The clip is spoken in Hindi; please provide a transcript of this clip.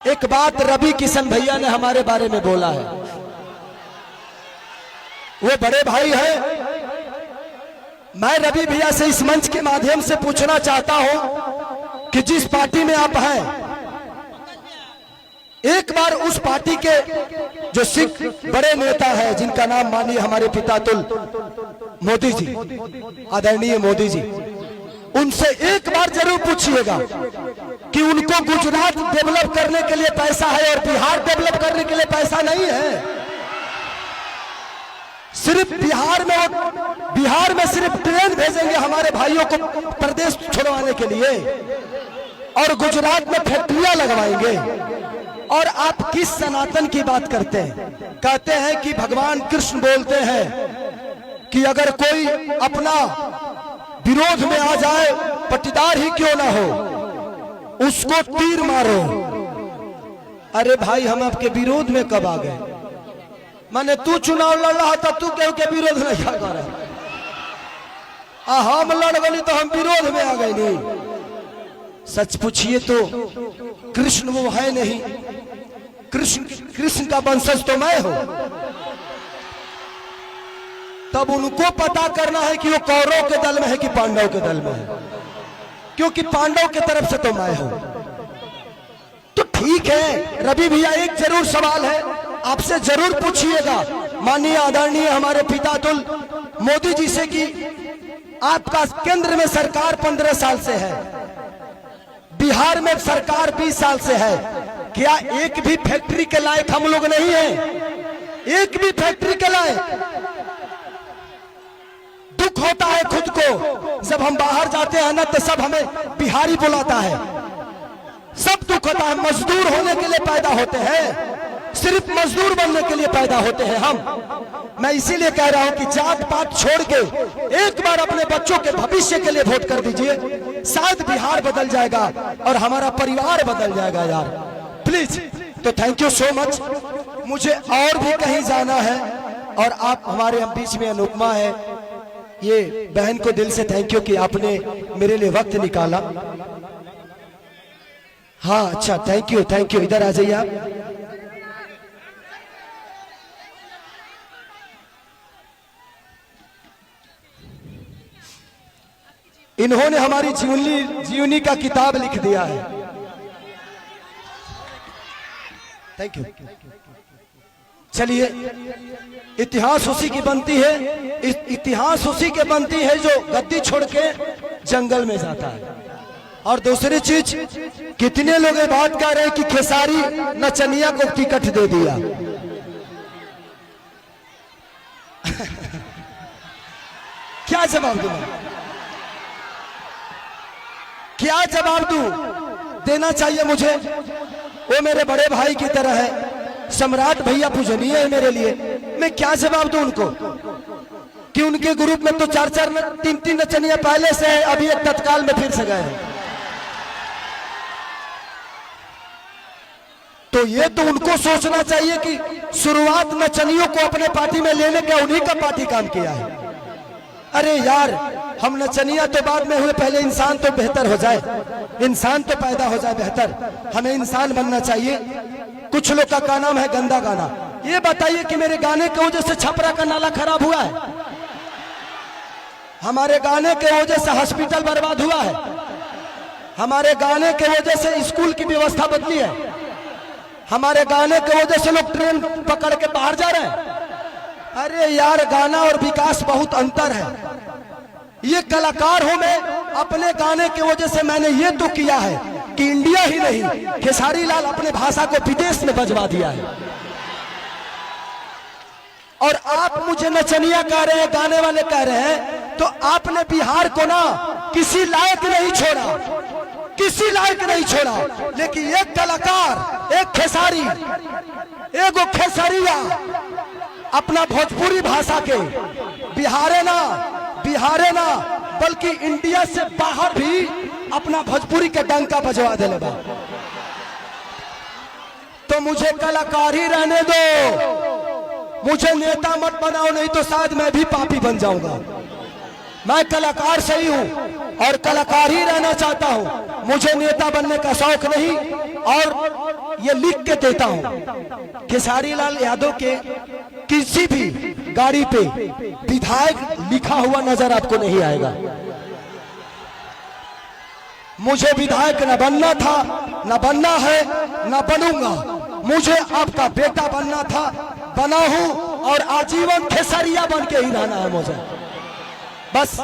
एक बात रवि किशन भैया ने हमारे बारे में बोला है। वो बड़े भाई हैं। मैं रवि भैया से इस मंच के माध्यम से पूछना चाहता हूं कि जिस पार्टी में आप हैं, एक बार उस पार्टी के जो सिख बड़े नेता है, जिनका नाम मानिए हमारे पितातुल मोदी जी, आदरणीय मोदी जी, उनसे एक बार जरूर पूछिएगा कि उनको गुजरात डेवलप करने के लिए पैसा है और बिहार डेवलप करने के लिए पैसा नहीं है। सिर्फ बिहार में सिर्फ ट्रेन भेजेंगे हमारे भाइयों को प्रदेश छुड़वाने के लिए, और गुजरात में फैक्ट्रियां लगवाएंगे। और आप किस सनातन की बात करते हैं? कहते हैं कि भगवान कृष्ण बोलते हैं कि अगर कोई अपना विरोध में आ जाए, पट्टीदार ही क्यों ना हो, उसको तीर मारो। अरे भाई, हम आपके विरोध में कब आ गए? माने तू चुनाव लड़ रहा था, तू क्यों के विरोध नहीं आ रहा? हम लड़ गए तो हम विरोध में आ गए नहीं। सच पूछिए तो कृष्ण वो है नहीं, कृष्ण का वंशज तो मैं हूं। तब उनको पता करना है कि वो कौरव के दल में है कि पांडव के दल में है, क्योंकि पांडव के तरफ से तो मैं हूं। तो ठीक है रवि भैया, एक जरूर सवाल है आपसे, जरूर पूछिएगा माननीय आदरणीय हमारे पितातुल मोदी जी से कि आपका केंद्र में सरकार 15 साल से है, बिहार में सरकार 20 साल से है, क्या एक भी फैक्ट्री के लायक हम लोग नहीं है? एक भी फैक्ट्री के लायक? दुख होता है खुद को, जब हम बाहर जाते हैं ना तो सब हमें बिहारी बुलाता है, सब दुख होता है। मजदूर होने के लिए पैदा होते हैं, सिर्फ मजदूर बनने के लिए पैदा होते हैं हम। मैं इसीलिए कह रहा हूं कि जात पात छोड़ के एक बार अपने बच्चों के भविष्य के लिए वोट कर दीजिए, शायद बिहार बदल जाएगा और हमारा परिवार बदल जाएगा यार, प्लीज। तो थैंक यू सो मच। मुझे और भी कहीं जाना है और आप हमारे बीच में अनुपमा है, ये बहन को दिल से थैंक यू कि आपने मेरे लिए वक्त निकाला। हाँ अच्छा, थैंक यू। इधर आ जाइए आप। इन्होंने हमारी जीवनी का किताब लिख दिया है। Thank you. चलिए, इतिहास उसी की बनती है, इतिहास उसी के बनती है जो गद्दी छोड़ के जंगल में जाता है। और दूसरी चीज, कितने लोग ये बात कह रहे हैं कि खेसारी नचनिया को टिकट दे दिया। क्या जवाब दूं? क्या जवाब दूं? देना चाहिए मुझे। वो मेरे बड़े भाई की तरह है, सम्राट भैया पूजनीय है मेरे लिए। मैं क्या जवाब दूं उनको कि उनके ग्रुप में तो 4-4 3-3 नचनिया पहले से है, अभी एक तत्काल में फिर से गए हैं। तो ये तो उनको सोचना चाहिए कि शुरुआत नचनियों को अपने पार्टी में लेने का उन्हीं का पार्टी काम किया है। अरे यार, हम नचनिया तो बाद में हुए, पहले इंसान तो बेहतर हो जाए, इंसान तो पैदा हो जाए बेहतर। हमें इंसान बनना चाहिए। कुछ लोग का नाम है गंदा गाना। ये बताइए कि मेरे गाने की वजह से छपरा का नाला खराब हुआ है? हमारे गाने के वजह से हॉस्पिटल बर्बाद हुआ है? हमारे गाने के वजह से स्कूल की व्यवस्था बदली है? हमारे गाने के वजह से लोग ट्रेन पकड़ के बाहर जा रहे हैं? अरे यार, गाना और विकास बहुत अंतर है। ये कलाकार हूं मैं, अपने गाने की वजह से मैंने ये तो किया है कि इंडिया ही नहीं, खेसारी लाल अपने भाषा को विदेश में बजवा दिया है। और आप मुझे नचनिया कह रहे हैं, गाने वाले कह रहे हैं, तो आपने बिहार को ना किसी लायक नहीं छोड़ा, किसी लायक नहीं छोड़ा। लेकिन एक कलाकार, एक खेसारी, एगो खेसरिया अपना भोजपुरी भाषा के बिहारे ना बल्कि इंडिया से बाहर भी अपना भोजपुरी के डंका बजवा दे लेगा। तो मुझे कलाकार ही रहने दो, मुझे नेता मत बनाओ, नहीं तो शायद मैं भी पापी बन जाऊंगा। मैं कलाकार सही हूं और कलाकार ही रहना चाहता हूं, मुझे नेता बनने का शौक नहीं। और ये लिख के देता हूं, खेसारी लाल यादव के किसी भी गाड़ी पे विधायक लिखा हुआ नजर आपको नहीं आएगा। मुझे विधायक न बनना था, न बनना है, न बनूंगा। मुझे आपका बेटा बनना था, बना हूं और आजीवन खेसरिया बन के ही रहना है मुझे बस।